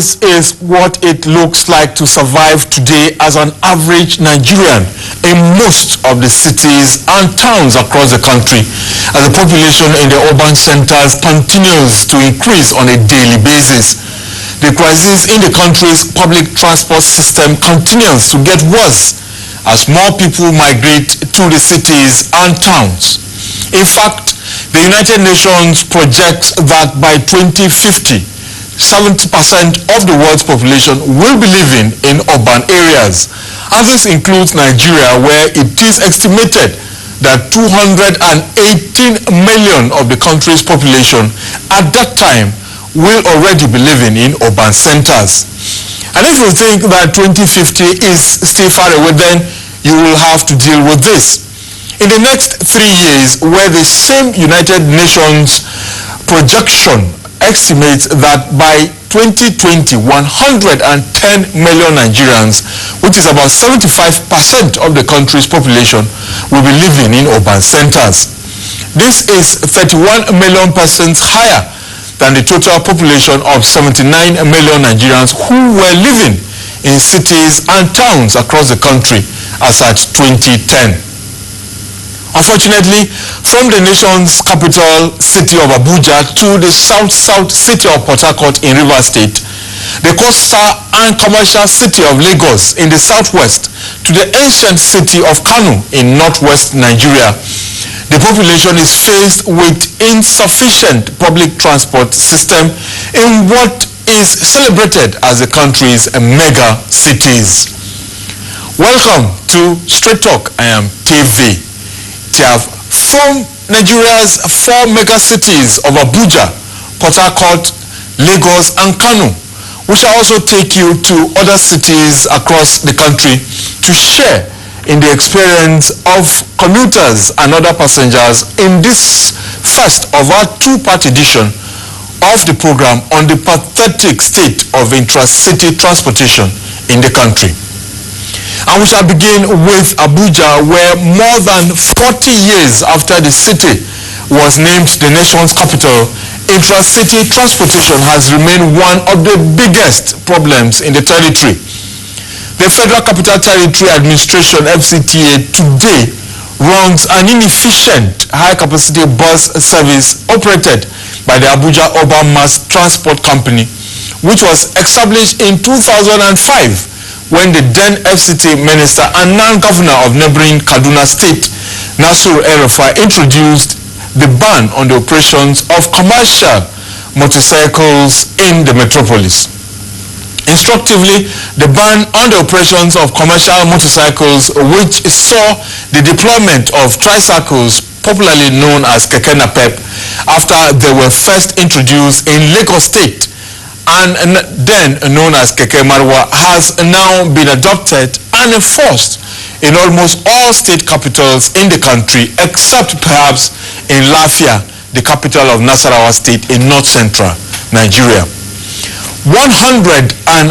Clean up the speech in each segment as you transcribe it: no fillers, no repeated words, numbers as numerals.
this is what it looks like to survive today as an average Nigerian in most of the cities and towns across the country, as the population in the urban centers continues to increase on a daily basis. The crisis in the country's public transport system continues to get worse as more people migrate to the cities and towns. In fact, the United Nations projects that by 2050, 70% of the world's population will be living in urban areas. And this includes Nigeria, where it is estimated that 218 million of the country's population at that time will already be living in urban centers. And if you think that 2050 is still far away, then you will have to deal with this. In the next 3 years, where the same United Nations projection estimates that by 2020, 110 million Nigerians, which is about 75% of the country's population, will be living in urban centers. This is 31 million persons higher than the total population of 79 million Nigerians who were living in cities and towns across the country as at 2010. Unfortunately, from the nation's capital city of Abuja to the south city of Port Harcourt in Rivers State, the coastal and commercial city of Lagos in the southwest, to the ancient city of Kano in northwest Nigeria, the population is faced with insufficient public transport system in what is celebrated as the country's mega cities. Welcome to Straight Talk. I am TV. From Nigeria's 4 mega cities of Abuja, Port Harcourt, Lagos and Kano, we shall also take you to other cities across the country to share in the experience of commuters and other passengers in this first of our 2-part edition of the program on the pathetic state of intra-city transportation in the country. And we shall begin with Abuja, where more than 40 years after the city was named the nation's capital, intra-city transportation has remained one of the biggest problems in the territory. The Federal Capital Territory Administration, FCTA, today runs an inefficient high-capacity bus service operated by the Abuja Urban Mass Transport Company, which was established in 2005 when the then FCT minister and now-governor of neighboring Kaduna State, Nasir El-Rufai, introduced the ban on the operations of commercial motorcycles in the metropolis. Instructively, the ban on the operations of commercial motorcycles, which saw the deployment of tricycles, popularly known as keke napep, after they were first introduced in Lagos State, and then known as Keke Marwa, has now been adopted and enforced in almost all state capitals in the country, except perhaps in Lafia, the capital of Nasarawa State in north-central Nigeria. 192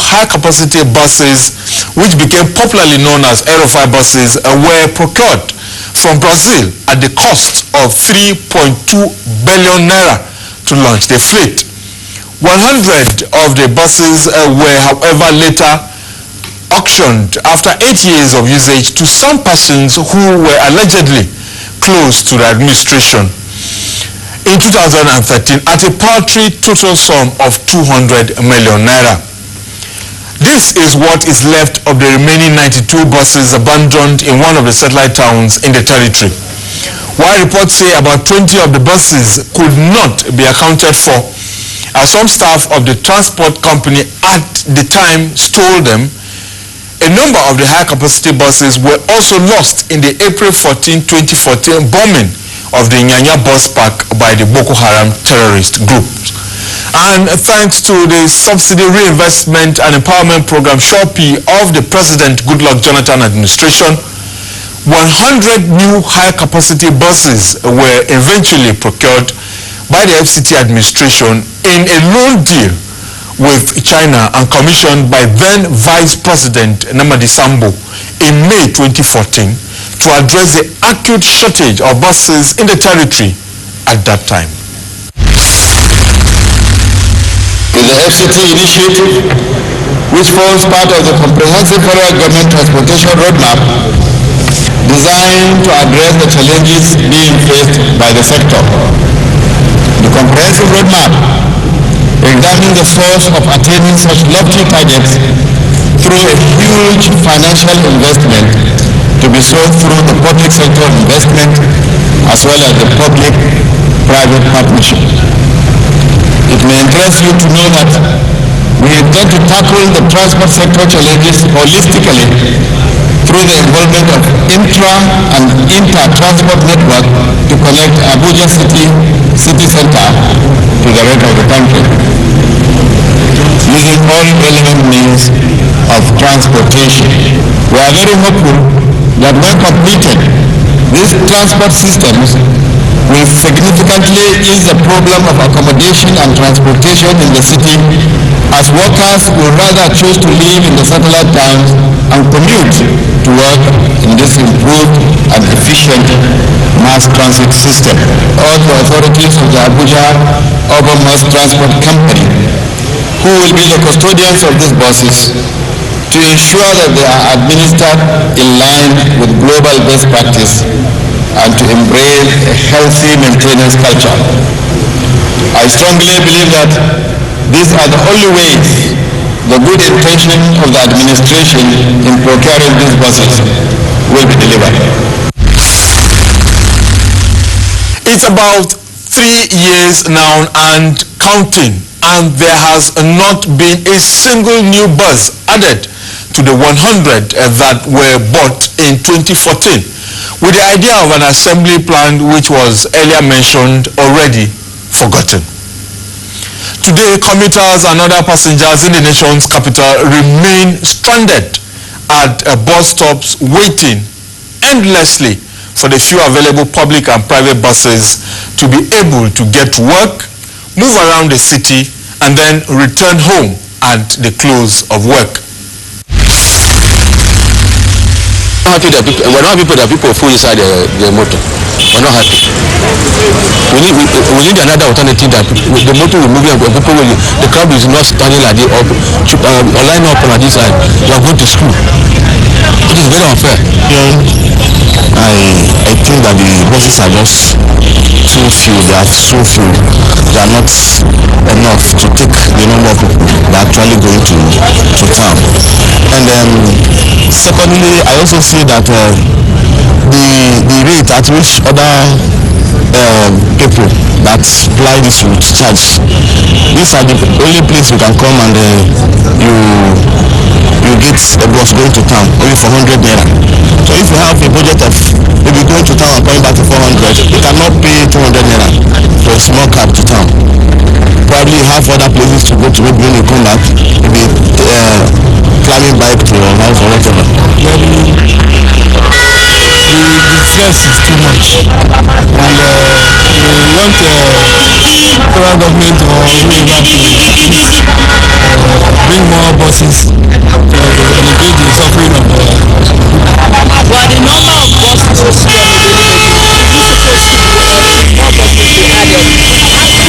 high-capacity buses, which became popularly known as El-Rufai buses, were procured from Brazil at the cost of 3.2 billion naira to launch the fleet. 100 of the buses were, however, later auctioned after 8 years of usage to some persons who were allegedly close to the administration in 2013 at a paltry total sum of 200 million naira. This is what is left of the remaining 92 buses abandoned in one of the satellite towns in the territory. While reports say about 20 of the buses could not be accounted for, as some staff of the transport company at the time stole them, a number of the high-capacity buses were also lost in the April 14, 2014 bombing of the Nyanya bus park by the Boko Haram terrorist group. And thanks to the Subsidy Reinvestment and Empowerment Program, SHORPI, of the President Goodluck Jonathan administration, 100 new high-capacity buses were eventually procured by the FCT administration in a loan deal with China and commissioned by then Vice President Namadi Sambo in May 2014 to address the acute shortage of buses in the territory at that time. is the FCT initiative, which forms part of the comprehensive federal government transportation roadmap designed to address the challenges being faced by the sector. The comprehensive roadmap examines the source of attaining such lofty targets through a huge financial investment to be sought through the public sector investment as well as the public-private partnership. It may interest you to know that we intend to tackle the transport sector challenges holistically through the involvement of intra- and inter-transport network to connect Abuja city center to the rest of the country, using all relevant means of transportation. We are very hopeful that when completed, these transport systems will significantly ease the problem of accommodation and transportation in the city, as workers will rather choose to live in the satellite towns and commute to work in this improved and efficient mass transit system. All the authorities of the Abuja Urban Mass Transport Company, who will be the custodians of these buses, to ensure that they are administered in line with global best practice and to embrace a healthy maintenance culture. I strongly believe that these are the only ways the good intention of the administration in procuring these buses will be delivered. It's about 3 years now and counting, and there has not been a single new bus added to the 100 that were bought in 2014, with the idea of an assembly plant which was earlier mentioned already forgotten. Today, commuters and other passengers in the nation's capital remain stranded at bus stops waiting endlessly for the few available public and private buses to be able to get to work, move around the city, and then return home at the close of work. Happy that people, we're not happy that people full inside the motor. We're not happy. We need another alternative that the motor will move and people will, the crowd is not standing like this or line up on this side. You are going to school. It is very unfair. Yeah, I think that the buses are just too few. They are so few. They are not enough to take the number of people that are actually going to town. And secondly, I also see that the rate at which other people that fly this route charge, these are the only place you can come and you get a bus going to town only for 100 naira. So if you have a budget of maybe going to town and coming back to 400, you cannot pay 200 naira for a small cab to town. Probably have other places to go to maybe when you come back, maybe climbing bike to your house or whatever. The stress is too much, and we want federal government or whoever to bring more buses to alleviate the suffering of But the number of buses is still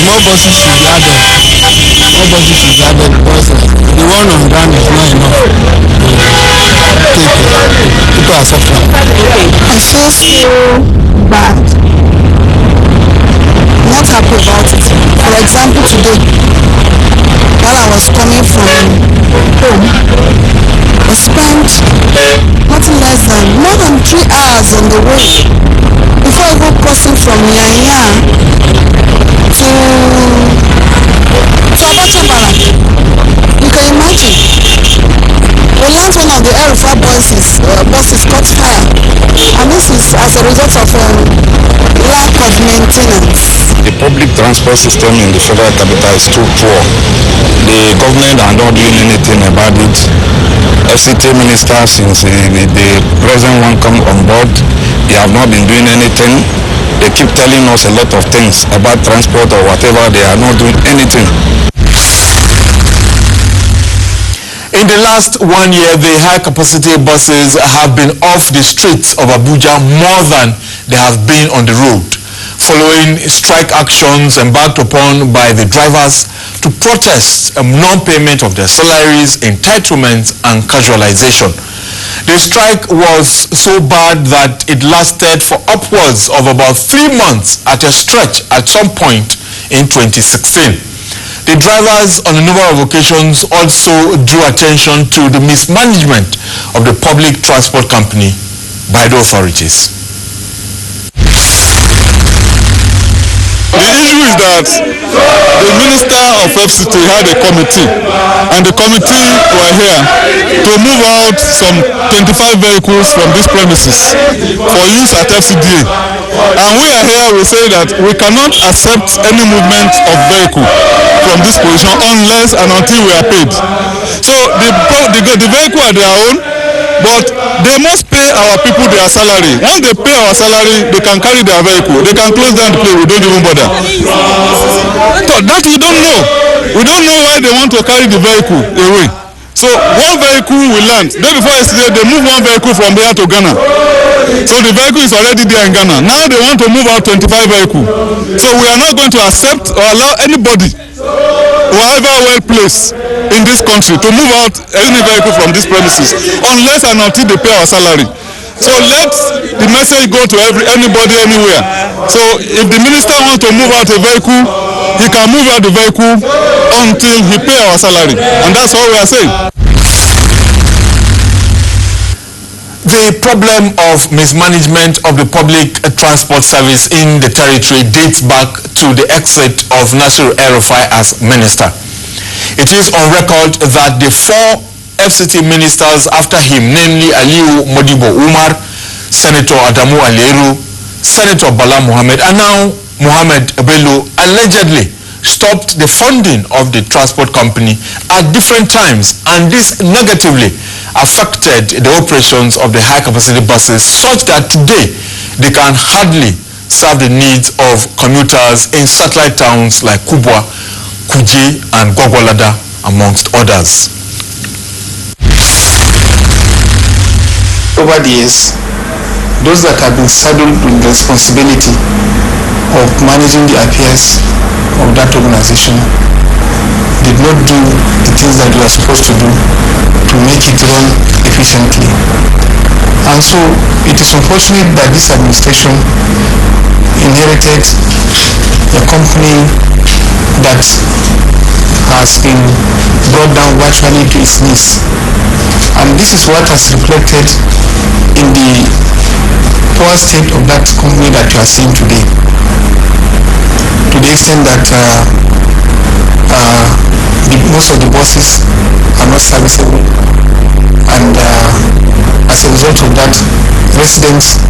more buses should be added. More buses should be added because the one on ground is not enough. People are suffering. I feel so bad. Not happy about it. For example, today, while I was coming from home, I spent nothing less than more than 3 hours on the way before even crossing from Yanya to Abachambara. You can imagine. We learned one of the Air buses caught fire, and this is as a result of lack of maintenance. The public transport system in the federal capital is too poor. The government are not doing anything about it. FCT minister, since the present one come on board, they have not been doing anything. They keep telling us a lot of things about transport or whatever. They are not doing anything. In the last 1 year, the high-capacity buses have been off the streets of Abuja more than they have been on the road. following strike actions embarked upon by the drivers to protest non-payment of their salaries, entitlements and casualization. The strike was so bad that it lasted for upwards of about 3 months at a stretch at some point in 2016. The drivers on a number of occasions also drew attention to the mismanagement of the public transport company by the authorities. The issue is that the Minister of FCT had a committee, and the committee were here to move out some 25 vehicles from these premises for use at FCDA. And we are here, we say that we cannot accept any movement of vehicle from this position unless and until we are paid. So the vehicle are their own, but they must pay our people their salary. Once they pay our salary, they can carry their vehicle. They can close down the place. We don't even bother. So that we don't know. We don't know why they want to carry the vehicle away. So one vehicle will land. Day before yesterday, they moved one vehicle from there to Ghana. So the vehicle is already there in Ghana. Now they want to move out 25 vehicles. So we are not going to accept or allow anybody, whoever well placed in this country, to move out any vehicle from these premises unless and until they pay our salary. So let the message go to anybody anywhere. So if the minister wants to move out a vehicle, he can move out the vehicle until he pay our salary. And that's all we are saying. The problem of mismanagement of the public transport service in the territory dates back to the exit of Nasir El-Rufai as minister. It is on record that the 4 FCT ministers after him, namely Aliyu Modibo Umar, Senator Adamu Aliru, Senator Bala Mohammed, and now Mohammed Bello, allegedly stopped the funding of the transport company at different times, and this negatively affected the operations of the high-capacity buses such that today they can hardly serve the needs of commuters in satellite towns like Kubwa, Kuje and Gwagwalada, amongst others. Over the years, those that have been saddled with the responsibility of managing the affairs of that organization did not do the things that they were supposed to do to make it run efficiently. And so it is unfortunate that this administration inherited a company that has been brought down virtually to its knees. And this is what has reflected in the poor state of that company that you are seeing today, to the extent that most of the buses are not serviceable, and as a result of that, residents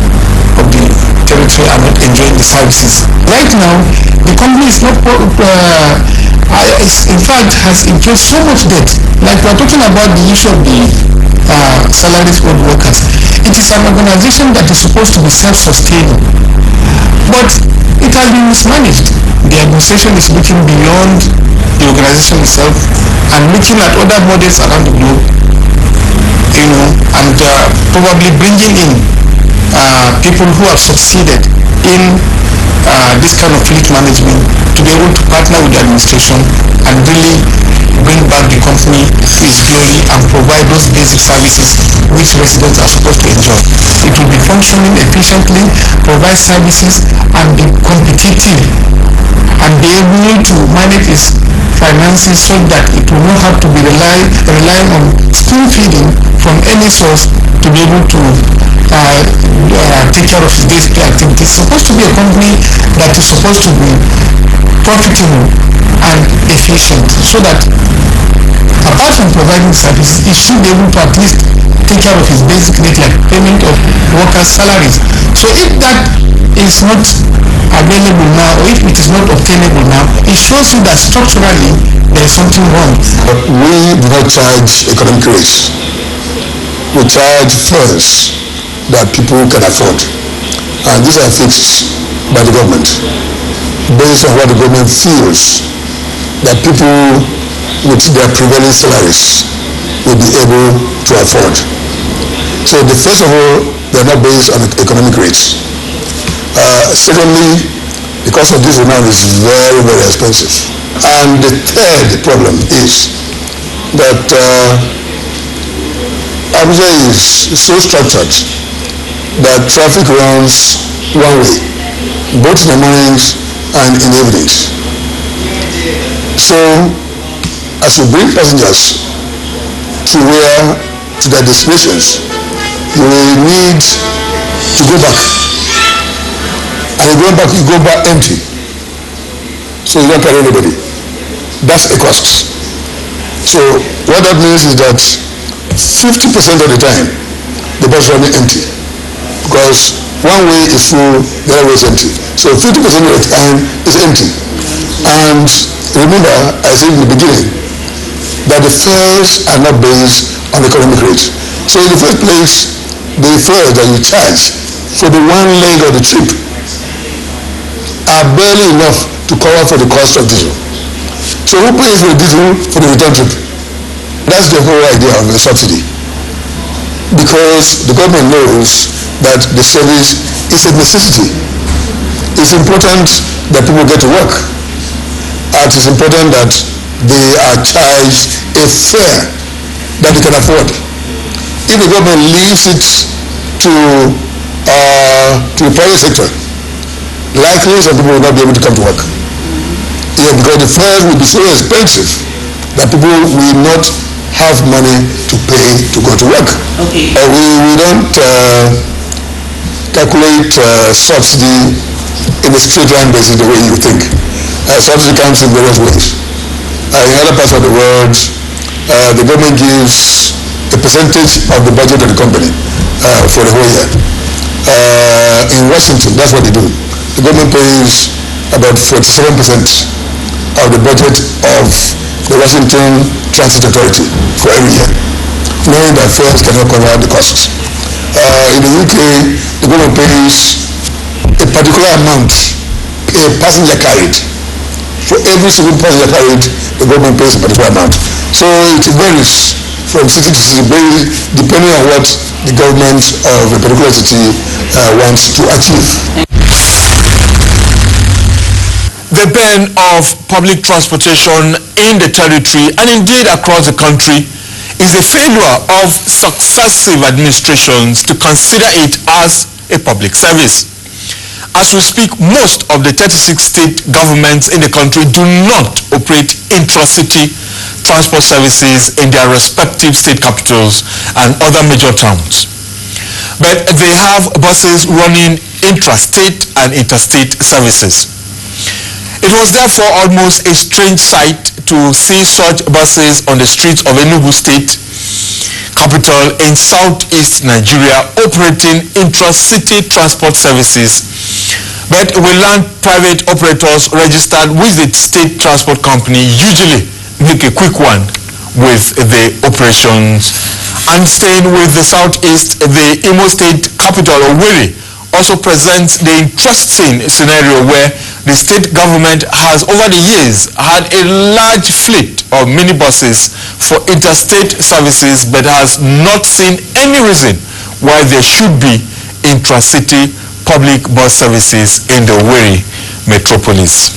of the territory are not enjoying the services. Right now, the company is not, in fact, has incurred so much debt. Like we are talking about the issue of the salaries for the workers. It is an organization that is supposed to be self-sustaining, but it has been mismanaged. The administration is looking beyond the organization itself and looking at other models around the globe, and probably bringing in people who have succeeded in this kind of fleet management to be able to partner with the administration and really bring back the company to its glory and provide those basic services which residents are supposed to enjoy. It will be functioning efficiently, provide services, and be competitive, and be able to manage its finances so that it will not have to be relying on spoon feeding from any source to be able to take care of its day-to-day activities. It's supposed to be a company that is supposed to be profitable and efficient, so that apart from providing services, it should be able to at least take care of its basic needs like payment of workers' salaries. So if that is not available now, or if it is not obtainable now, it shows you that structurally there is something wrong. But we do not charge economic rates. We charge fares that people can afford, and these are fixed by the government based on what the government feels that people with their prevailing salaries will be able to afford. So first of all, they are not based on economic rates. Secondly, The cost of diesel now is very, very expensive. And the third problem is that Abuja is so structured that traffic runs one way, both in the mornings and in the evenings. So, as we bring passengers to their destinations, you will need to go back. And you go back empty. So you don't carry anybody. That's a cost. So what that means is that 50% of the time, the bus running empty. Because one way is full, the other way is empty. So 50% of the time is empty. And remember, I said in the beginning, that the fares are not based on economic rates. So in the first place, the fares that you charge for the one leg of the trip are barely enough to cover for the cost of diesel. So who pays for the diesel for the return trip? That's the whole idea of the subsidy. Because the government knows that the service is a necessity. It's important that people get to work. And it's important that they are charged a fare that they can afford. If the government leaves it to the private sector, likely some people will not be able to come to work. Yeah, because the fares will be so expensive that people will not have money to pay to go to work. Okay. We don't calculate subsidy in a straight line basis the way you think. Subsidy comes in various ways. In other parts of the world, the government gives a percentage of the budget of the company for the whole year. In Washington, that's what they do. The government pays about 47% of the budget of the Washington Transit Authority for every year, knowing that fares cannot cover the costs. In the UK, the government pays a particular amount per passenger carried. For every single passenger carried, the government pays a particular amount. So it varies from city to city, depending on what the government of a particular city wants to achieve. The burden of public transportation in the territory and indeed across the country is a failure of successive administrations to consider it as a public service. As we speak, most of the 36 state governments in the country do not operate intra-city transport services in their respective state capitals and other major towns. But they have buses running intra-state and interstate services. It was therefore almost a strange sight to see such buses on the streets of Enugu State capital in southeast Nigeria operating intra-city transport services. But we learned private operators registered with the state transport company usually make a quick one with the operations. And staying with the southeast, the Imo State capital, OWERRI, also presents the interesting scenario where the state government has over the years had a large fleet of minibuses for interstate services but has not seen any reason why there should be intra-city public bus services in the OWERRI metropolis.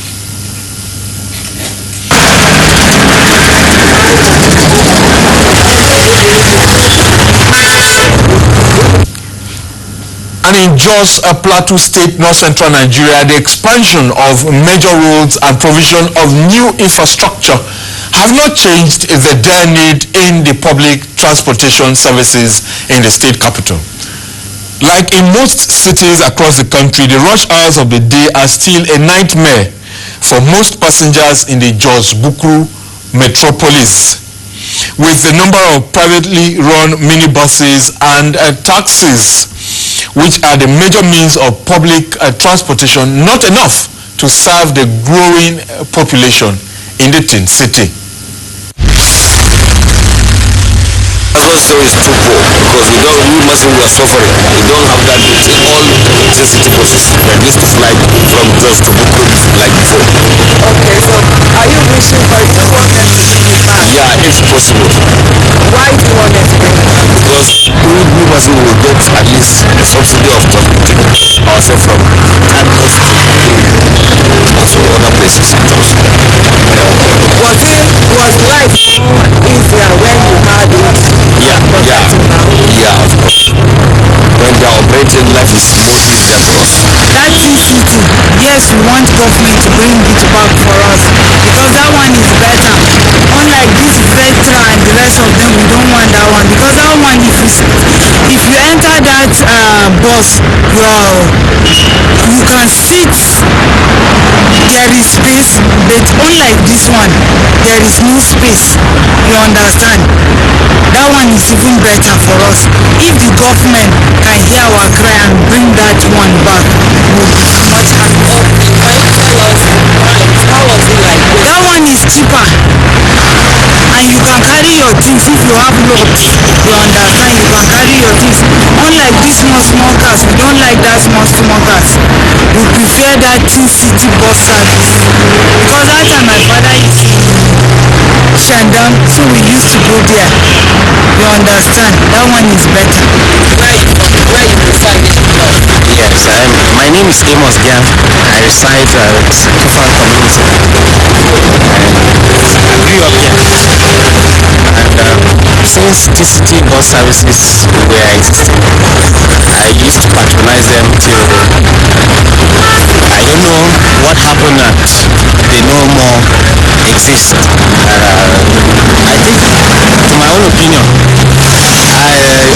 And in Jos, Plateau State, north-central Nigeria, the expansion of major roads and provision of new infrastructure have not changed the dire need in the public transportation services in the state capital. Like in most cities across the country, the rush hours of the day are still a nightmare for most passengers in the Jos-Bukuru metropolis, with the number of privately run minibuses and taxis, which are the major means of public transportation, not enough to serve the growing population in the teen city. Also is too poor because we are suffering. We don't have that in all city buses. At least to fly from Jos to Bukuru like before. Okay, so are you wishing for you want them to bring it back? Yeah, if possible. Why do you want them to bring it back? Because we buses will get at least a subsidy of transporting ourselves from Lagos to services in township. Was life easier when you had it? Yeah, of course. When they are operating, life is more easier for us. That TCT, yes, we want government to bring it back for us because that one is better. Unlike this Vectra and the rest of them, we don't want that one because that one, if you enter that bus, you can sit. There is space, but unlike this one, there is no space. You understand? That one is even better for us. If the government can hear our cry and bring that one back, we'll be much happier. Can you tell us how was it like? That one is cheaper. And you can carry your things if you have loads. You understand? You can carry your things. Unlike these small cars, we don't like that small cars. We prefer that TCT bus service. Because that time my father is in Shandam, so we used to go there. You understand? That one is better. Where you reside? Yes, my name is Amos Gian. I reside at Kufan community. I grew up here. And since TCT bus services were existing, I used to patronize them till I don't know what happened that they no more exist. I think, to my own opinion,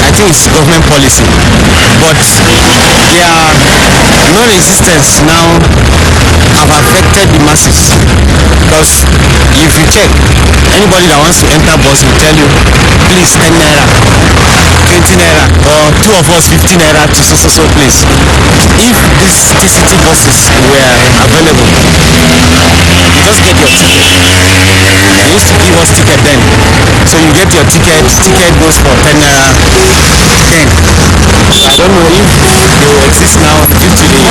I think it's government policy, but their non-existence now have affected the masses. Because if you check, anybody that wants to enter bus will tell you, please 10 naira, 20 naira, or two of us 15 naira to so place. If these TCT buses were available, you just get your ticket. They used to give us ticket then. So you get your ticket goes for 10 naira, 10. I don't know if they will exist now due to the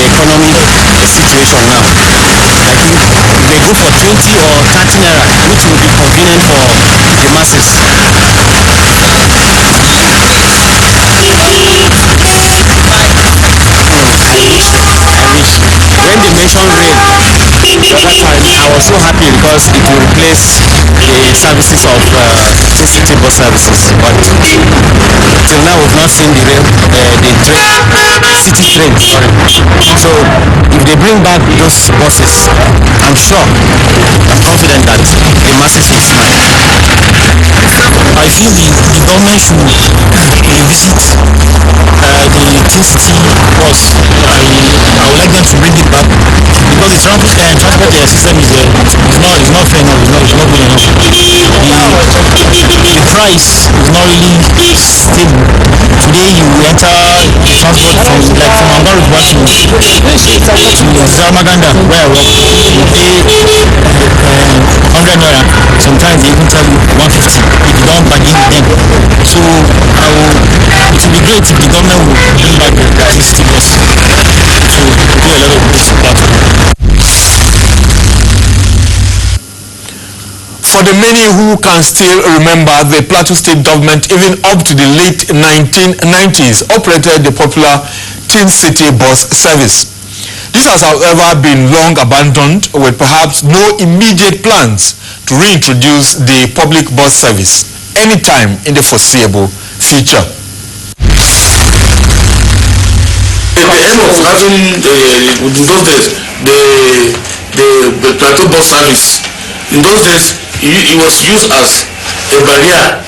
economic situation now. I think they go for 20 or 30 naira, which will be convenient for the masses. I wish. When they mentioned rail, at that time I was so happy because it will replace the services of TCT bus services. But till now we've not seen the rail, city train. Sorry. So if they bring back those buses, I'm confident that the masses will smile. I feel the government should revisit the TCT bus. I would like them to bring it back because the transport system is not fair enough. It's not good enough. The price is not really stable. Today you enter the transport from Angaru back to Zamaganda where I work. You pay 100 naira. Sometimes they even tell you 150 if you don't bargain with them. So it would be great if the government would bring back the TCT bus to do a lot of good support. For the many who can still remember, the Plateau State government, even up to the late 1990s, operated the popular Teen City bus service. This has, however, been long abandoned, with perhaps no immediate plans to reintroduce the public bus service anytime in the foreseeable future. At the end of having in those days the Plateau bus service, in those days it was used as a barrier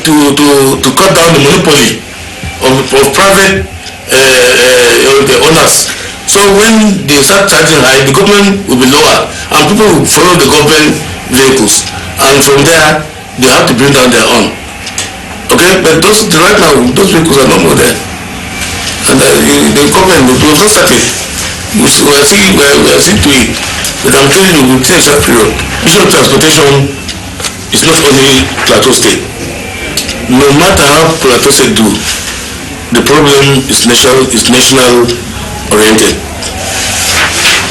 to cut down the monopoly of private the owners. So when they start charging high, the government will be lower and people will follow the government vehicles, and from there they have to bring down their own. Okay, but right now those vehicles are no more there, and the government will not started. We are seeing to it, but I'm telling you, within a short period, issue of transportation is not only Plateau State. No matter how Plateau State do, the problem is national oriented.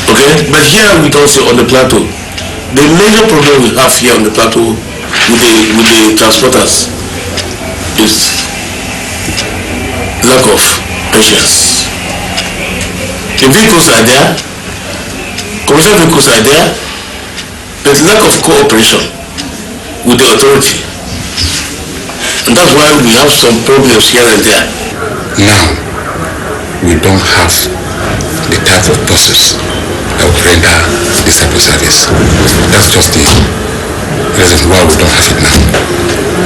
Okay, but here we don't say on the plateau. The major problem we have here on the plateau with the transporters is lack of patience. The vehicles are there, commercial vehicles are there, but lack of cooperation with the authority. And that's why we have some problems here and there. Now, we don't have the type of buses that would render this type of service. That's just the reason why we don't have it now.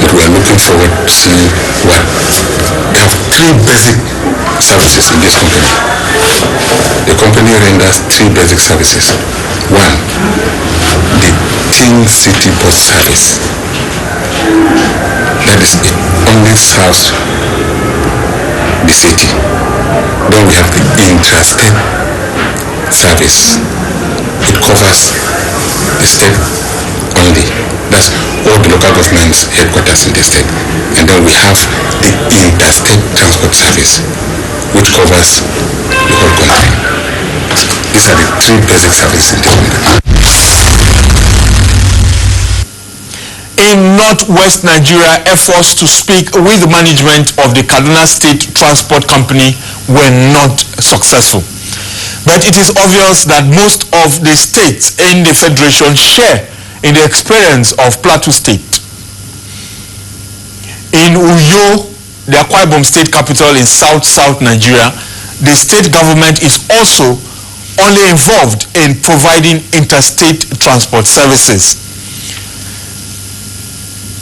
But we are looking forward to see what. We have three basic services in this company. The company renders three basic services. One, the City bus service. That is, it only serves the city. Then we have the Intra-State service. It covers the state only. That's all the local government's headquarters in the state. And then we have the Interstate Transport Service, which covers the whole country. These are the three basic services in the country. In northwest Nigeria, efforts to speak with the management of the Kaduna State Transport Company were not successful. But it is obvious that most of the states in the Federation share in the experience of Plateau State. In Uyo, the Akwa Ibom state capital in south Nigeria, the state government is also only involved in providing interstate transport services.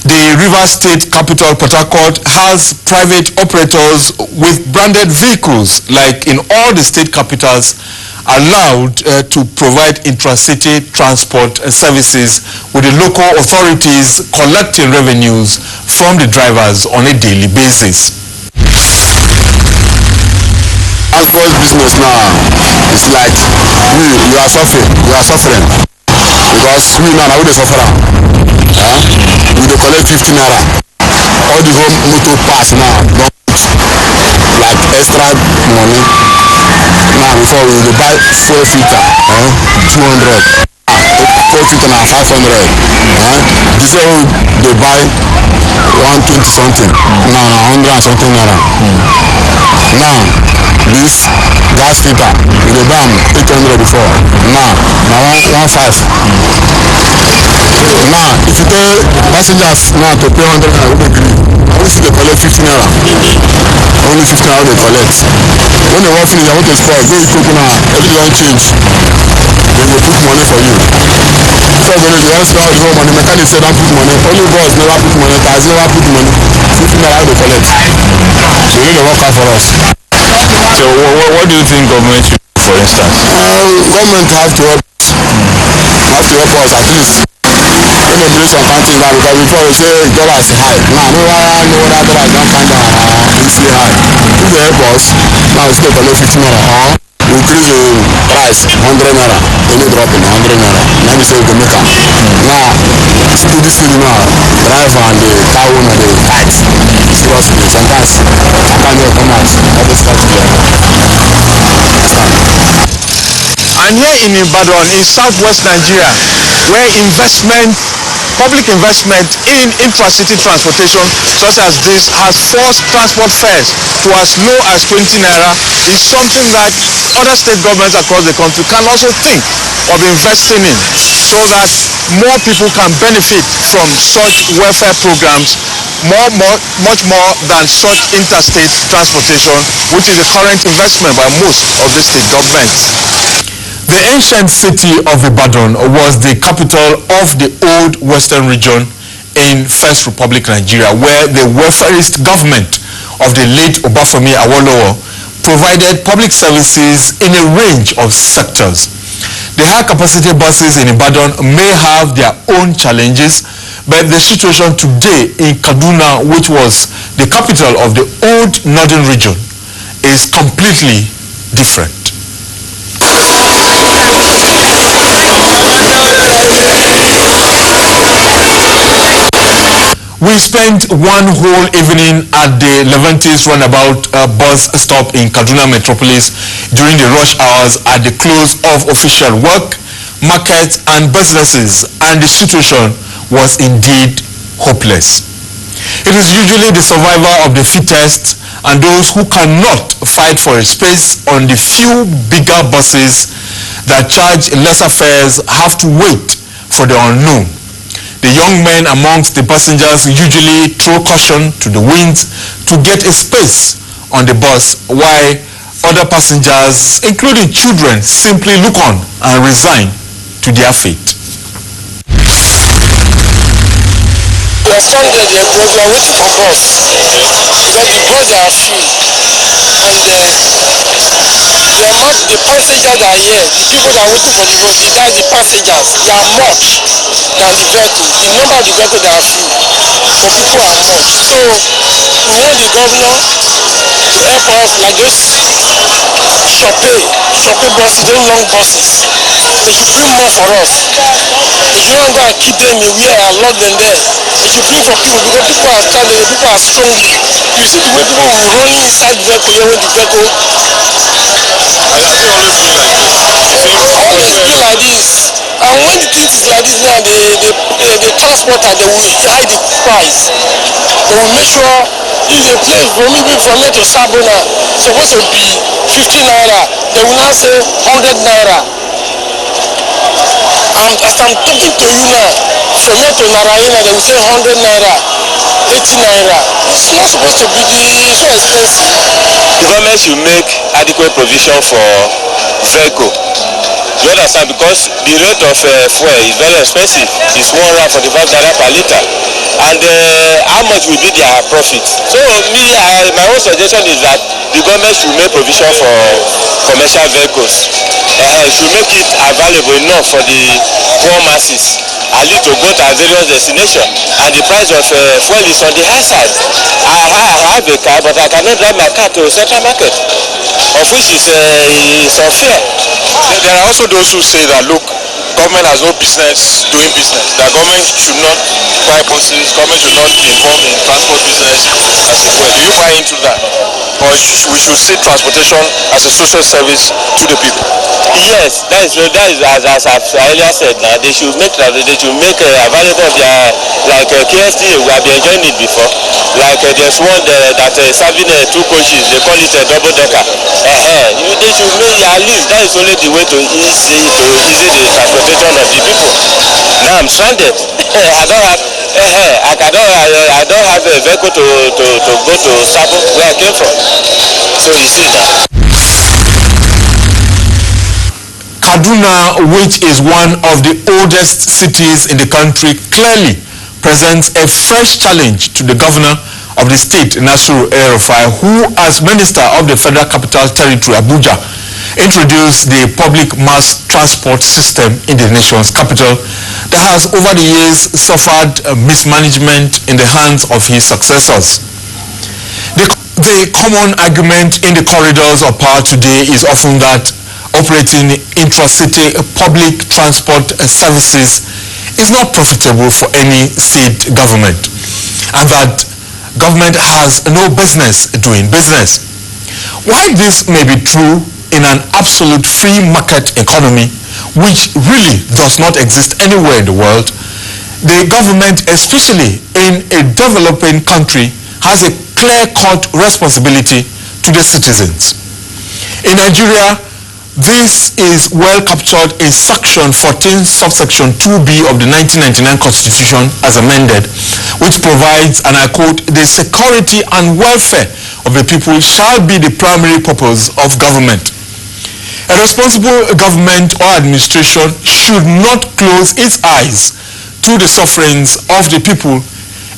The River State capital, Port Harcourt, has private operators with branded vehicles, like in all the state capitals, allowed to provide intra-city transport services, with the local authorities collecting revenues from the drivers on a daily basis. As boys business now, it's like we are suffering, because we now we suffer. We dey collect 15 naira. All the home motor pass now don't like extra money. Now before we dey buy 4 filter, 200. 4 filter na 500. This one they buy 120 something. Now 100 and something naira. Now this gas filter we dey buy 800 before. Now 115. Now if you tell passengers now to pay 100 naira, we agree. Only see they collect 50 naira. Only 50 naira they collect. When they want finish, they want to spoil. Go eat cocoa now. Everything don't change. They will put money for you. So when they want to spend all the whole money, mechanic say don't put money. Only boss never put money. Taxi never put money. 50 naira they collect. So you need to work out for us. So what do you think government should do, for instance? Government have to help us at least. When they bring some kind things down, because before we say dollars high, now no other dollars don't come down easily high. If they help us, now we still collect 15 naira. We increase the price 100 naira, only drop in 100 naira. Now we say we can make them. Now, still this thing now, driver and the car owner they fight. Seriously, sometimes I can't even come out. All this fight together. And here in Ibadan, in southwest Nigeria, where public investment in intra-city transportation such as this has forced transport fares to as low as 20 naira, is something that other state governments across the country can also think of investing in, so that more people can benefit from such welfare programs, much more than such interstate transportation, which is the current investment by most of the state governments. The ancient city of Ibadan was the capital of the old western region in First Republic Nigeria, where the welfarist government of the late Obafemi Awolowo provided public services in a range of sectors. The high-capacity buses in Ibadan may have their own challenges, but the situation today in Kaduna, which was the capital of the old northern region, is completely different. We spent one whole evening at the Levantis Runabout bus stop in Kaduna Metropolis during the rush hours at the close of official work, markets and businesses, and the situation was indeed hopeless. It is usually the survivor of the fittest and those who cannot fight for a space on the few bigger buses that charge lesser fares have to wait for the unknown. The young men amongst the passengers usually throw caution to the winds to get a space on the bus, while other passengers, including children, simply look on and resign to their fate. We are stranded here because we are waiting for bus. Because the bus are few. And the passengers are here. The people that are waiting for the bus, that's the passengers. They are much than the vehicle. The number of the vehicle that are few. The people are much. So we want the governor to help us like those shopping buses, those long buses. They should bring more for us. They should not go and keep them away and lock them there. They should bring for people because people are standing, people are strong. You see the way people will run inside the vehicle here when the vehicle. Always be like this. And when the things is like this now, the transporter, they will hide the price. They will make sure if they play from here to Sabona, supposed to be 50 naira, they will now say 100 naira. And as I'm talking to you now, from here to Narayana, they will say 100 naira, 80 naira. It's not supposed to be so expensive. The government should make adequate provision for vehicle. You understand? Because the rate of fuel is very expensive. It's 145 naira per liter. And how much will be their profit? So my own suggestion is that the government should make provision for commercial vehicles. Should make it available enough for the poor masses, at least to go to various destinations. And the price of fuel is on the high side. I have a car, but I cannot drive my car to a central market, of which is unfair. There are also those who say that, look, government has no business doing business. That government should not buy buses, government should not be involved in transport business as it were. Do you buy into that? Or we should see transportation as a social service to the people? Yes, that is as I've earlier said. Now they should make available their like KST. We have been enjoying it before. Like there's one that serving 2 coaches. They call it a double decker. They should make at least that is only the way to ease the transportation of the people. Now I'm stranded. I don't have a vehicle to go to Sabo where I came from. So you see that. Kaduna, which is one of the oldest cities in the country, clearly presents a fresh challenge to the governor of the state, Nasiru El-Rufai, who, as Minister of the Federal Capital Territory, Abuja, introduced the public mass transport system in the nation's capital that has over the years suffered mismanagement in the hands of his successors. The common argument in the corridors of power today is often that operating intra-city public transport services is not profitable for any state government, and that government has no business doing business. While this may be true in an absolute free market economy, which really does not exist anywhere in the world, the government, especially in a developing country, has a clear-cut responsibility to the citizens. In Nigeria, this is well captured in Section 14, subsection 2B of the 1999 Constitution as amended, which provides, and I quote, "The security and welfare of the people shall be the primary purpose of government." A responsible government or administration should not close its eyes to the sufferings of the people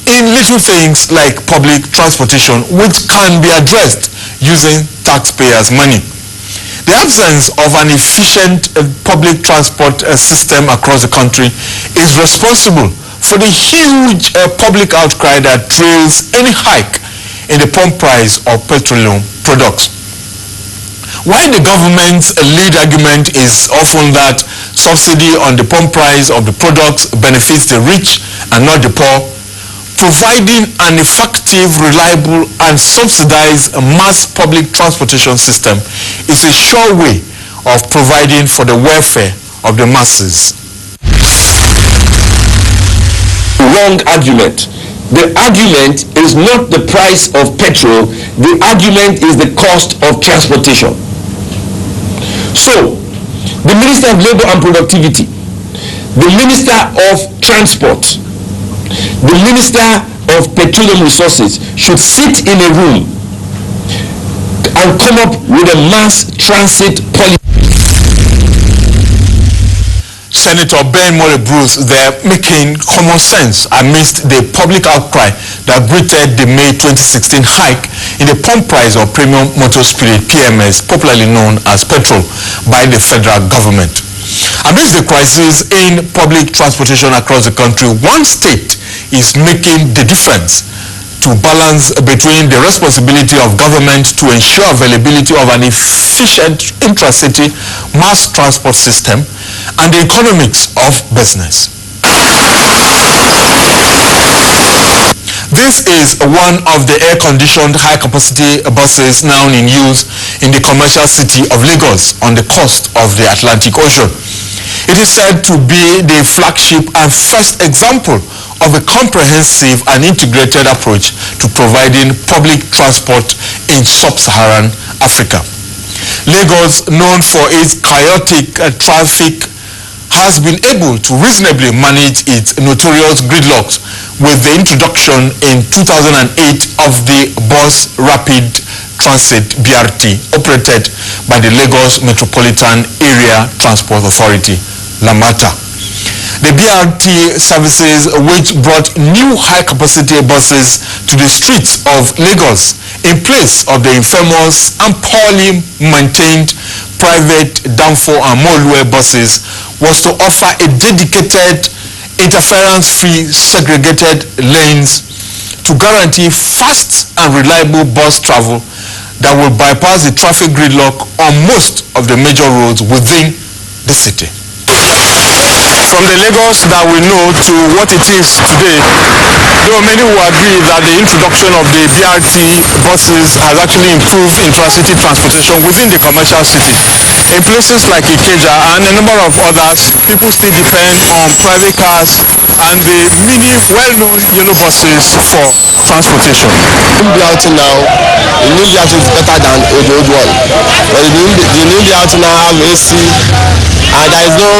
in little things like public transportation, which can be addressed using taxpayers' money. The absence of an efficient public transport system across the country is responsible for the huge public outcry that trails any hike in the pump price of petroleum products. While the government's lead argument is often that subsidy on the pump price of the products benefits the rich and not the poor, providing an effective, reliable, and subsidized mass public transportation system is a sure way of providing for the welfare of the masses. Wrong argument. The argument is not the price of petrol, the argument is the cost of transportation. So, the Minister of Labour and Productivity, the Minister of Transport, the Minister of Petroleum Resources should sit in a room and come up with a mass transit policy. Senator Ben Bruce there making common sense amidst the public outcry that greeted the May 2016 hike in the pump price of premium motor spirit PMS, popularly known as petrol, by the federal government. Amidst the crisis in public transportation across the country, one state is making the difference to balance between the responsibility of government to ensure availability of an efficient intra-city mass transport system and the economics of business. This is one of the air-conditioned high-capacity buses now in use in the commercial city of Lagos on the coast of the Atlantic Ocean. It is said to be the flagship and first example of a comprehensive and integrated approach to providing public transport in sub-Saharan Africa. Lagos, known for its chaotic traffic, has been able to reasonably manage its notorious gridlocks with the introduction in 2008 of the Bus Rapid Transit BRT operated by the Lagos Metropolitan Area Transport Authority, LAMATA. The BRT services, which brought new high-capacity buses to the streets of Lagos in place of the infamous and poorly maintained private Danfo and Molue buses, was to offer a dedicated, interference-free segregated lanes to guarantee fast and reliable bus travel that will bypass the traffic gridlock on most of the major roads within the city. From the Lagos that we know to what it is today, there are many who agree that the introduction of the BRT buses has actually improved intra-city transportation within the commercial city. In places like Ikeja and a number of others, people still depend on private cars and the many well-known yellow buses for transportation. The BRT now, the new BRT is better than the old one. But the new BRT now have AC, and there is no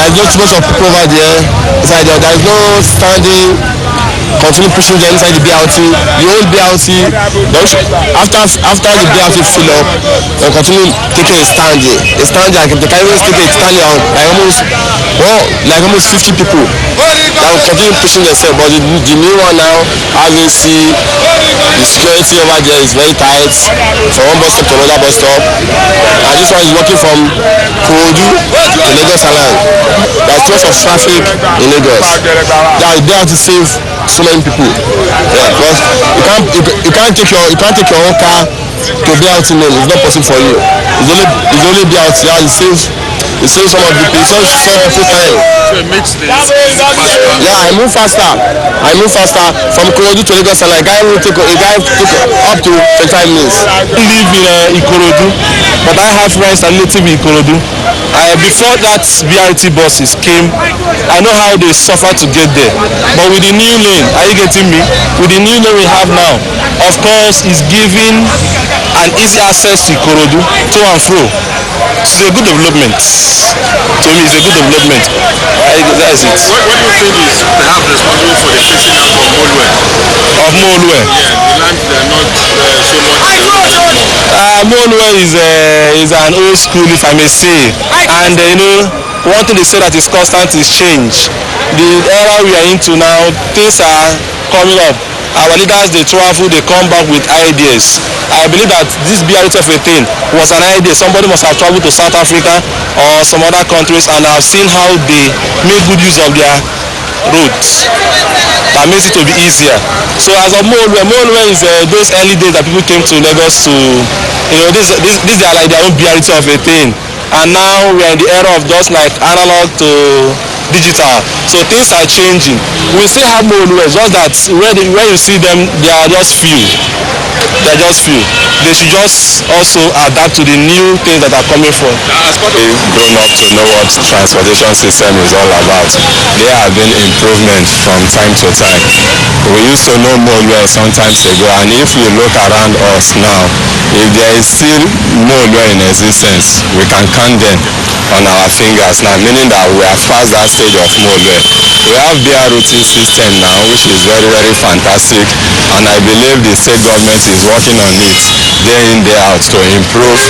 too much of people over there. Inside there is no standing, continue pushing them inside the BRT. The old BRT, after the BRT fill up, they'll continue taking a stand there. A stand there, they can even take a stand on like almost 50 people that will continue pushing themselves. But the new one now, have AC, the security over there is very tight from one bus stop to another bus stop. And this one is working from Kodu to Lagos Island. There's too much of traffic in Lagos. They have to save so many people. Yeah, because you can't take your own car to BRT lane. It's not possible for you. It's only BRT. It saves some of the people. Some people time. So it makes the faster. Yeah, I move faster from Ikorodu to Lagos, and a guy took up to 25 minutes. I live in Ikorodu, but I have friends that live in Ikorodu. Before that BRT buses came, I know how they suffer to get there. But with the new lane, are you getting me? With the new lane we have now, of course, it's giving an easy access to Ikorodu, to and fro. It's a good development. To me, it's a good development. That's it. What do you think is perhaps responsible for the phasing out of Molue? Of Molue? Yeah, the lands they are not so much. Molue is an old school, if I may say. And one thing they say that is constant is change. The era we are into now, things are coming up. Our leaders, they travel, they come back with ideas. I believe that this BRT of a thing was an idea. Somebody must have traveled to South Africa or some other countries and have seen how they make good use of their roads. That makes it to be easier. So as of Molue is those early days that people came to Lagos to, this are like their own BRT of a thing. And now we are in the era of just like analog to digital. So things are changing. We still have Molue, just that where you see them, they are just few. They're just few. They should just also adapt to the new things that are coming from. They've grown up to know what transportation system is all about. There have been improvements from time to time. We used to know Molwe some times ago, and if you look around us now, if there is still Molwe in existence, we can count them on our fingers now, meaning that we are past that stage of Molwe. We have BRT system now, which is very, very fantastic, and I believe the state government is working on it day in, day out to improve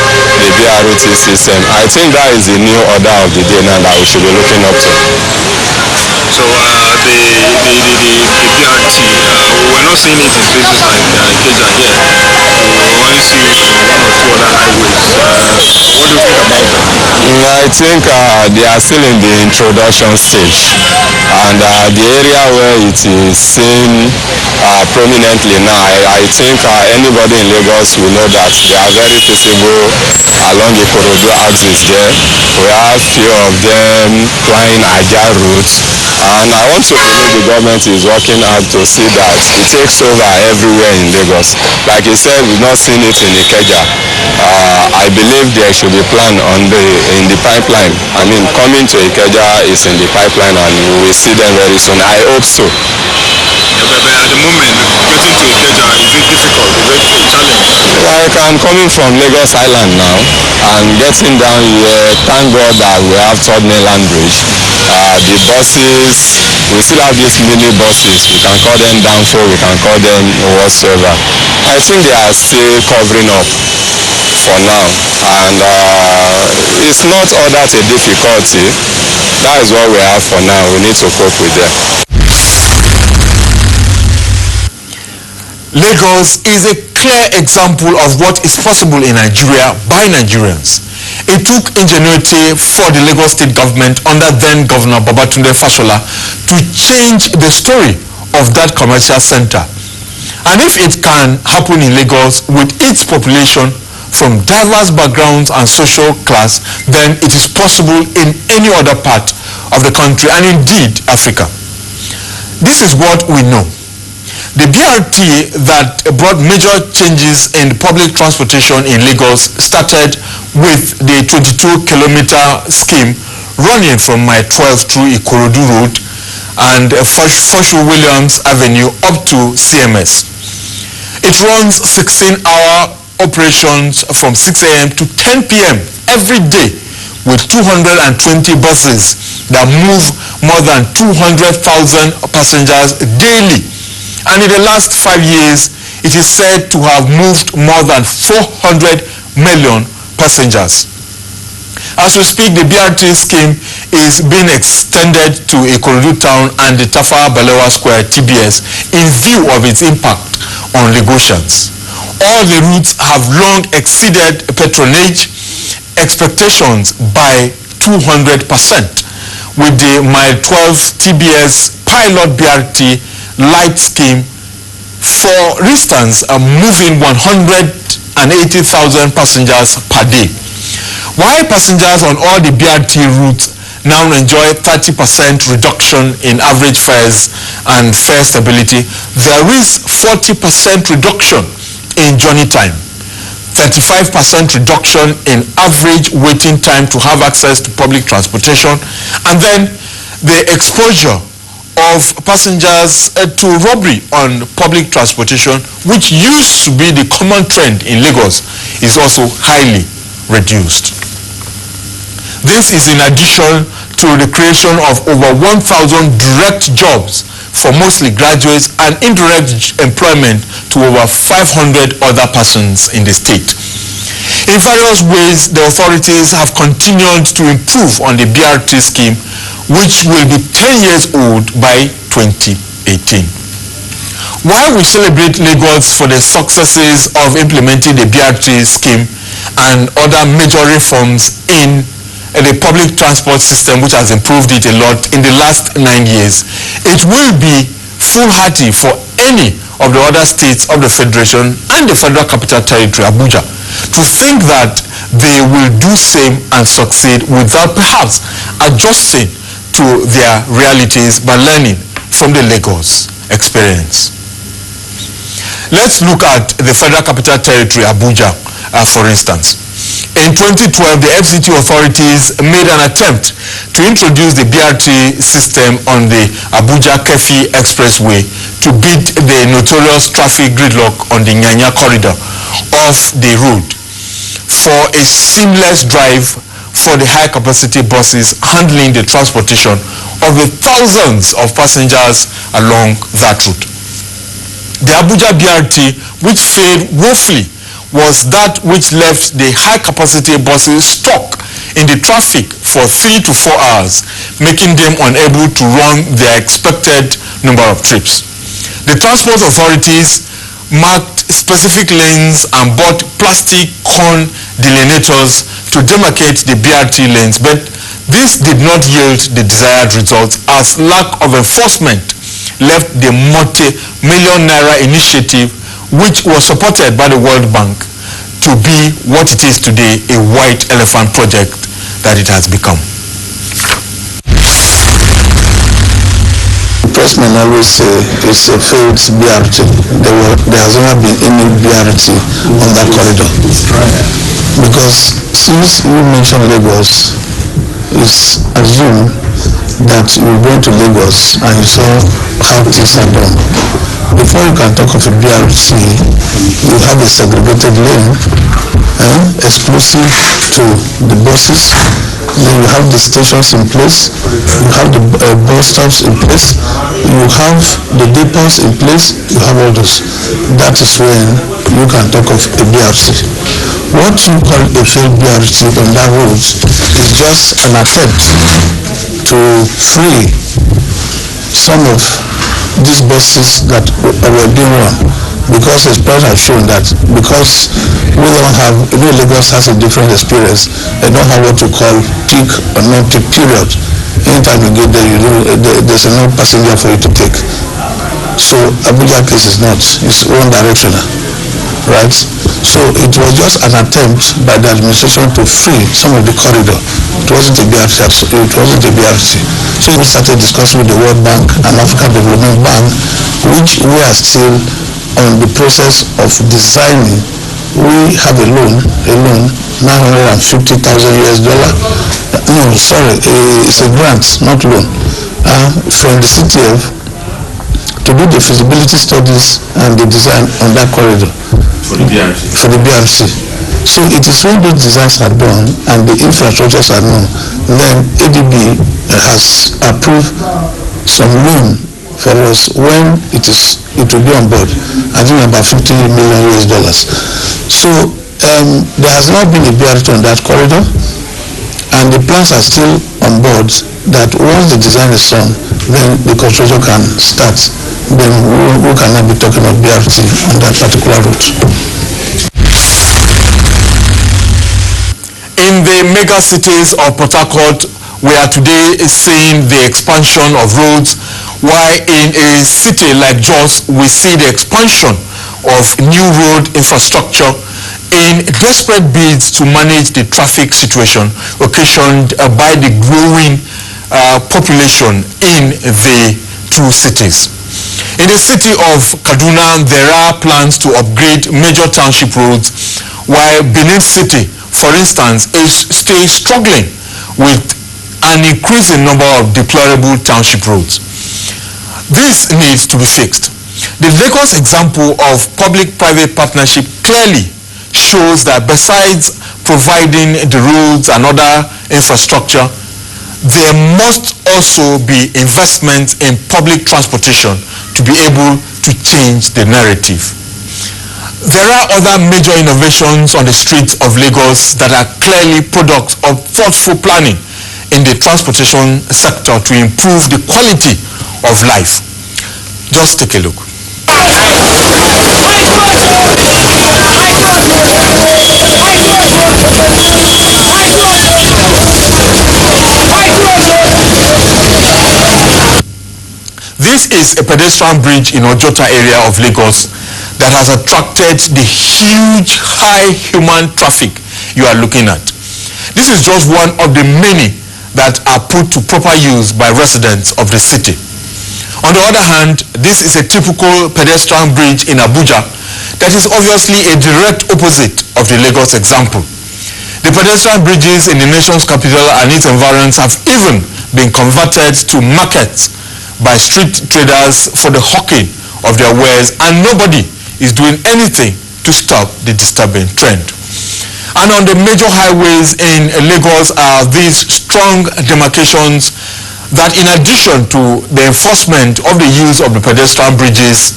the BRT system. I think that is the new order of the day now that we should be looking up to. So the BRT, we're not seeing it in places like Ikeja here. We only see it on one or two other highways. What do you think about that? I think they are still in the introduction stage, and the area where it is seen prominently now, I think anybody in Lagos will know that they are very feasible along the Ikorodu axis there. We have few of them flying Ajah routes, and I want to believe the government is working hard to see that it takes over everywhere in Lagos. Like you said, we've not seen it in Ikeja. I believe there should be plan in the pipeline. I mean, coming to Ikeja is in the pipeline, and we will see them very soon. I hope so. But at the moment, getting to Ikeja, is it difficult? Is it a challenge? Like I'm coming from Lagos Island now, and getting down here, thank God that we have third mainland bridge. The buses, we still have these mini buses. We can call them Danfo, we can call them whatsoever. I think they are still covering up for now, and it's not all that a difficulty. That is what we have for now. We need to cope with them. Lagos is a clear example of what is possible in Nigeria by Nigerians. It took ingenuity for the Lagos state government under then Governor Babatunde Fashola to change the story of that commercial center. And if it can happen in Lagos with its population from diverse backgrounds and social class, then it is possible in any other part of the country and indeed Africa. This is what we know. The BRT that brought major changes in public transportation in Lagos started with the 22-kilometer scheme running from Mile 12 through Ikorodu Road and Foshu Williams Avenue up to CMS. It runs 16-hour operations from 6 a.m. to 10 p.m. every day with 220 buses that move more than 200,000 passengers daily. And in the last 5 years, it is said to have moved more than 400 million passengers. As we speak, the BRT scheme is being extended to Ikorodu town and the Tafawa Balewa Square TBS in view of its impact on Lagosians. All the routes have long exceeded patronage expectations by 200%, with the Mile 12 TBS pilot BRT light scheme, for instance, moving 180,000 passengers per day. While passengers on all the BRT routes now enjoy 30% reduction in average fares and fare stability, there is 40% reduction in journey time, 35% reduction in average waiting time to have access to public transportation, and then the exposure of passengers to robbery on public transportation, which used to be the common trend in Lagos, is also highly reduced. This is in addition to the creation of over 1,000 direct jobs for mostly graduates and indirect employment to over 500 other persons in the state. In various ways, the authorities have continued to improve on the BRT scheme, which will be 10 years old by 2018. While we celebrate Lagos for the successes of implementing the BRT scheme and other major reforms in the public transport system, which has improved it a lot in the last 9 years, it will be foolhardy for any of the other states of the Federation and the Federal Capital Territory, Abuja, to think that they will do same and succeed without perhaps adjusting to their realities by learning from the Lagos experience. Let's look at the Federal Capital Territory, Abuja, for instance. In 2012, the FCT authorities made an attempt to introduce the BRT system on the Abuja-Kefi Expressway to beat the notorious traffic gridlock on the Nyanya corridor of the road for a seamless drive for the high-capacity buses handling the transportation of the thousands of passengers along that route. The Abuja BRT, which failed woefully, was that which left the high-capacity buses stuck in the traffic for 3 to 4 hours, making them unable to run their expected number of trips. The transport authorities marked specific lanes and bought plastic cone delineators to demarcate the BRT lanes, but this did not yield the desired results, as lack of enforcement left the multi-million naira initiative, which was supported by the World Bank, to be what it is today, a white elephant project that it has become. The pressmen always say it's a failed BRT. There has never been any BRT on that corridor. Because since you mentioned Lagos, it's assumed that you went to Lagos and you saw how things are done. Before you can talk of a BRT, you have a segregated lane, exclusive to the buses. Then you have the stations in place, you have the bus stops in place, you have the depots in place, you have all those. That is when you can talk of a BRT. What you call a failed BRT on that road is just an attempt to free some of these buses that were being run, because experience has shown that because we don't have, Lagos has a different experience. They don't have what you call peak or non-peak period. Anytime you get there, there's enough passenger for you to take. So Abuja case is not, it's one directional, right? So it was just an attempt by the administration to free some of the corridor. It wasn't a BRT. So we started discussing with the World Bank and African Development Bank, which we are still on the process of designing. We have a loan, $950,000 US. No, sorry, it's a grant, not loan, from the CTF to do the feasibility studies and the design on that corridor. For the BRT. So it is when those designs are done and the infrastructures are known, then ADB has approved some loan for us when it will be on board. I think about $50 million US. So there has not been a BRT on that corridor, and the plans are still on board that once the design is done, then the construction can start. Then we cannot be talking about BRT on that particular route. In the mega cities of Port Harcourt, we are today seeing the expansion of roads, while in a city like Jos, we see the expansion of new road infrastructure in desperate bids to manage the traffic situation occasioned by the growing population in the two cities. In the city of Kaduna, there are plans to upgrade major township roads, while Benin City, for instance, is still struggling with an increasing number of deplorable township roads. This needs to be fixed. The Lagos example of public-private partnership clearly shows that besides providing the roads and other infrastructure, there must also be investment in public transportation to be able to change the narrative. There are other major innovations on the streets of Lagos that are clearly products of thoughtful planning in the transportation sector to improve the quality of life. Just take a look. This is a pedestrian bridge in Ojota area of Lagos that has attracted the huge high human traffic you are looking at. This is just one of the many that are put to proper use by residents of the city. On the other hand, this is a typical pedestrian bridge in Abuja that is obviously a direct opposite of the Lagos example. The pedestrian bridges in the nation's capital and its environs have even been converted to markets by street traders for the hawking of their wares, and nobody is doing anything to stop the disturbing trend. And on the major highways in Lagos are these strong demarcations that, in addition to the enforcement of the use of the pedestrian bridges,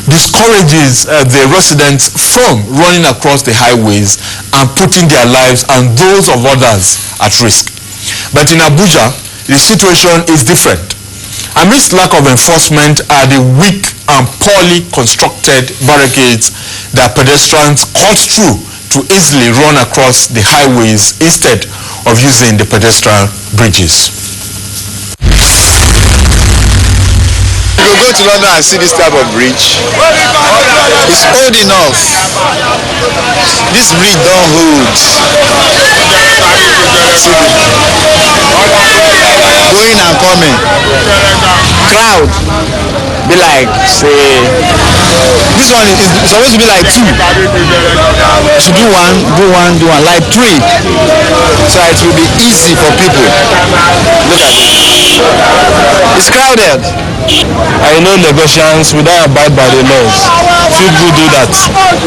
discourages the residents from running across the highways and putting their lives and those of others at risk. But in Abuja, the situation is different. Amidst lack of enforcement are the weak and poorly constructed barricades that pedestrians cut through to easily run across the highways instead of using the pedestrian bridges. If you go to London and see this type of bridge, it's old enough. This bridge don't hold. Going and coming. Crowd be like, say, this one is supposed to be like 2. You should do one, like 3. So it will be easy for people. Look at it. It's crowded. I know Lagosians, we don't abide by the laws. Few people do that.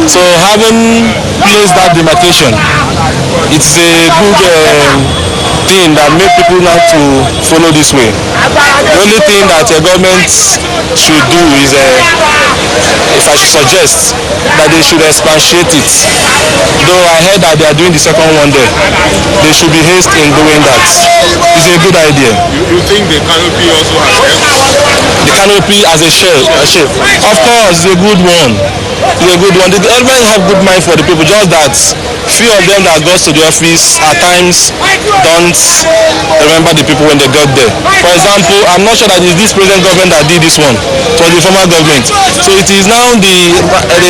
So having placed that demarcation, it's a good thing that make people not to follow this way. The only thing that a government should do is, if I should suggest, that they should expatiate it. Though I heard that they are doing the second one there, they should be haste in doing that. It's a good idea. You think the canopy also has helped? The canopy as a shape. Of course, it's a good one. It's a good one. The government have good mind for the people, just that few of them that goes to the office at times don't remember the people when they got there. For example, I'm not sure that it's this present government that did this one. It was the former government. So it is now the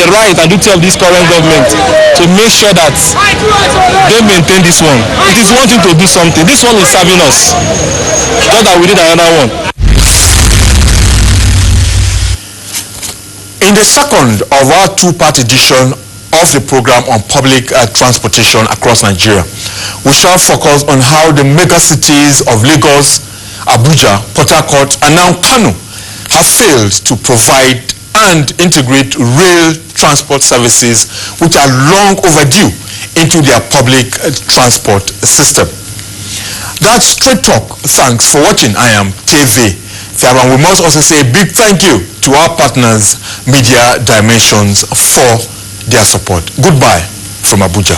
right and duty of this current government to make sure that they maintain this one. It is wanting to do something. This one is serving us. Just that we did another one. In the second of our two-part edition of the program on public transportation across Nigeria, we shall focus on how the megacities of Lagos, Abuja, Port Harcourt, and now Kano have failed to provide and integrate rail transport services which are long overdue into their public transport system. That's Straight Talk. Thanks for watching. I am TV. And we must also say a big thank you to our partners, Media Dimensions, for their support. Goodbye from Abuja.